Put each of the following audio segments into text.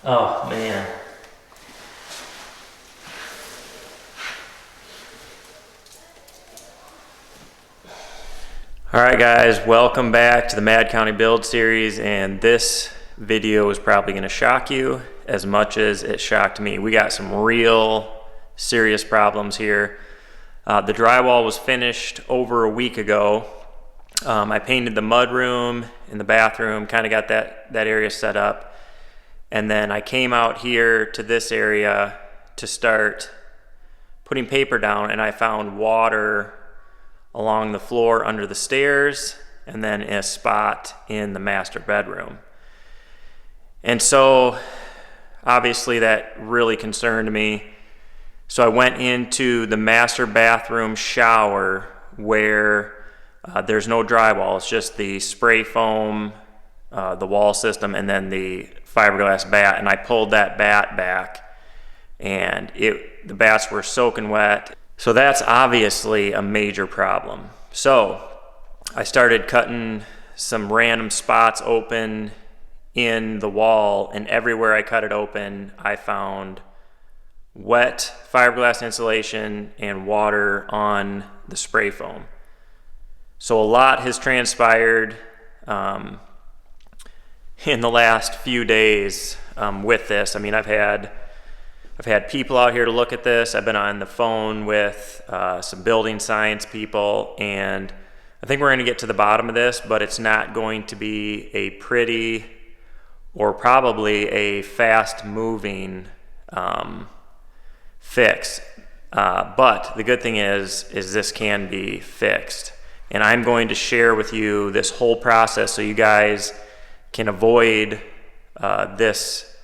Oh man. Alright guys, welcome back to the Mad County Build series, and this video is probably going to shock you as much as it shocked me. We got some real serious problems here. The drywall was finished over a week ago. I painted the mudroom in the bathroom, kind of got that area set up. And then I came out here to this area to start putting paper down, and I found water along the floor under the stairs and then in a spot in the master bedroom. And so obviously that really concerned me. So I went into the master bathroom shower where there's no drywall. It's just the spray foam, the wall system, and then the fiberglass bat. And I pulled that bat back, and the bats were soaking wet. So that's obviously a major problem. So I started cutting some random spots open in the wall, and everywhere I cut it open, I found wet fiberglass insulation and water on the spray foam. So a lot has transpired in the last few days with this. I mean, I've had people out here to look at this. I've been on the phone with some building science people, and I think we're going to get to the bottom of this, but it's not going to be a pretty or probably a fast-moving fix. But the good thing is this can be fixed. And I'm going to share with you this whole process so you guys can avoid this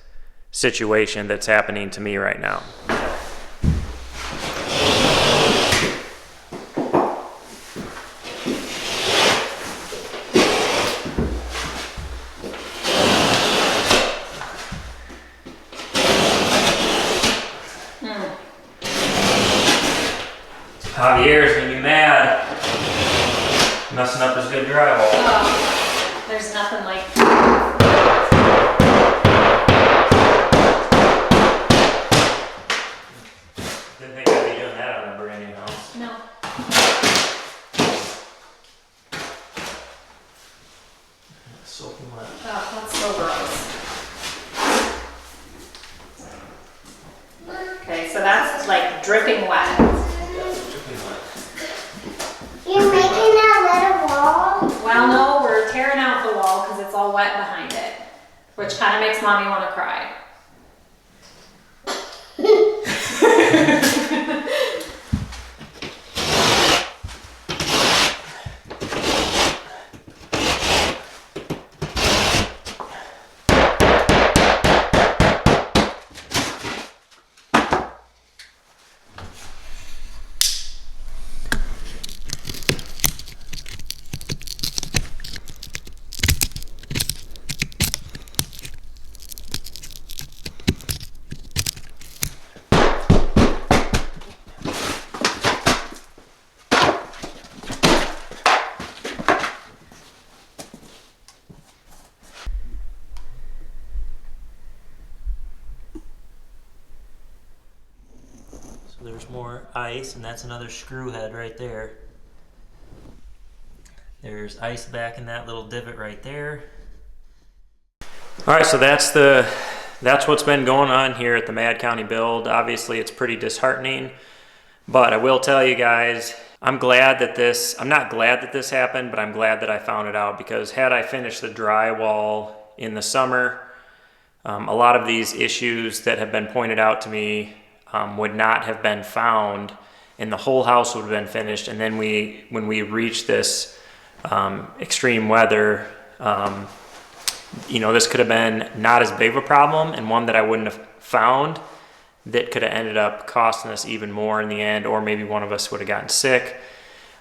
situation that's happening to me right now. Javier's gonna be mad. Messing up his good drywall. Oh, there's nothing like Didn't think I'd be doing that on a brand new house. no. Soaking wet. Oh, that's so gross. Okay, so that's like dripping wet. You're making that little wall? Well, no, we're tearing out the wall because it's all wet behind it, which kind of makes mommy want to cry. There's more ice, and that's another screw head right there. There's ice back in that little divot right there. All right, so that's what's been going on here at the Mad County Build. Obviously, it's pretty disheartening, but I will tell you guys, I'm not glad that this happened, but I'm glad that I found it out, because had I finished the drywall in the summer, a lot of these issues that have been pointed out to me would not have been found, and the whole house would have been finished. And then when we reach this extreme weather, this could have been not as big of a problem, and one that I wouldn't have found that could have ended up costing us even more in the end, or maybe one of us would have gotten sick.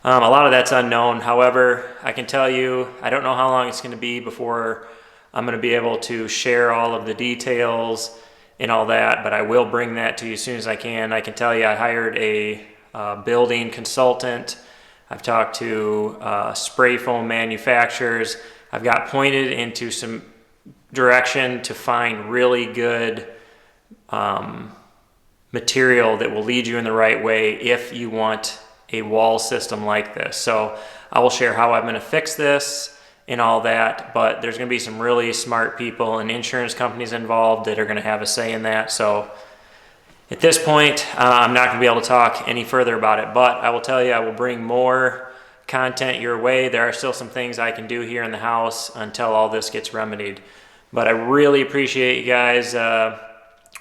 A lot of that's unknown. However, I can tell you, I don't know how long it's going to be before I'm going to be able to share all of the details and all that, but I will bring that to you as soon as I can. I can tell you I hired a building consultant. I've talked to spray foam manufacturers. I've got pointed into some direction to find really good material that will lead you in the right way if you want a wall system like this. So I will share how I'm going to fix this and all that, but there's going to be some really smart people and insurance companies involved that are going to have a say in that. So at this point, I'm not going to be able to talk any further about it, but I will tell you, I will bring more content your way. There are still some things I can do here in the house until all this gets remedied. But I really appreciate you guys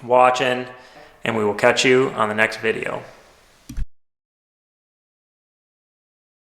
watching, and we will catch you on the next video.